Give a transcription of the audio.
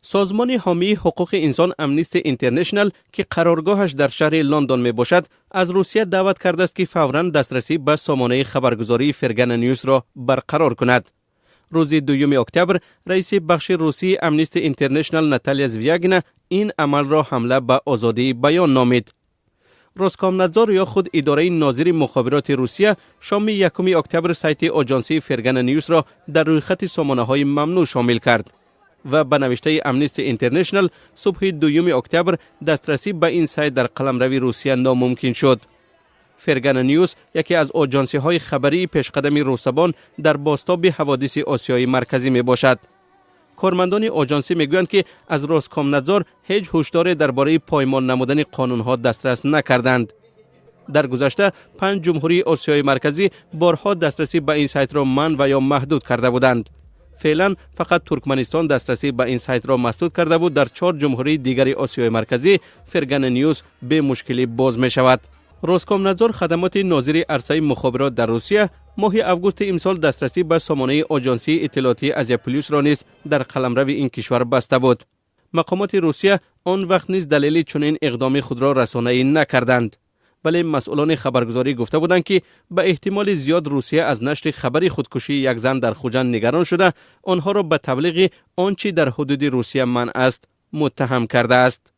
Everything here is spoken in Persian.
سازمان حامی حقوق انسان امنیستی اینترنشنال که قرارگاهش در شهر لندن می باشد از روسیه دعوت کرده است که فوراً دسترسی به سامانه خبرگزاری فرگان نیوز را برقرار کند. روز 2 اکتبر رئیس بخش روسی امنیستی اینترنشنال ناتالیا زویاگینا این عمل را حمله به آزادی بیان نامید. روسکامنادزور یا خود اداره ناظر مخابرات روسیه شام 1 اکتبر سایت آژانسی فرگان نیوز را در رویخط سامانه‌های ممنوع شامل کرد و به نوشته امنیستی اینترنشنال صبح 2 اکتبر دسترسی به این سایت در قلمرو روسیه ناممکن شد. فرگان نیوز یکی از آژانس‌های خبری پیشقدم روسبان در بازتاب حوادث آسیای مرکزی می باشد. کارمندان آژانسی میگویند که از روسکامنادزور هیچ هشداری درباره پایمال نمودن قانون‌ها دسترس نکردند. در گذشته 5 جمهوری آسیای مرکزی بارها دسترسی به این سایت را منع و یا محدود کرده بودند. فعلا فقط ترکمنستان دسترسی به این سایت را مسدود کرده بود. در 4 جمهوری دیگر آسیای مرکزی فرگان نیوز به مشکلی باز می شود. روسکامنادزور خدمات ناظر عرصه مخابرات در روسیه ماه اوگوست امسال دسترسی به سامانه آژانسی اطلاعاتی آزیا پلیس را نیز در قلمرو این کشور بسته بود. مقامات روسیه آن وقت نیز دلیل چنین اقدام خود را رسانه‌ای نکردند، ولی مسئولان خبرگزاری گفته بودند که به احتمال زیاد روسیه از نشر خبری خودکشی یک زن در خوجند نگران شده آنها را به تبلیغ آنچه در حدود روسیه منع است متهم کرده است.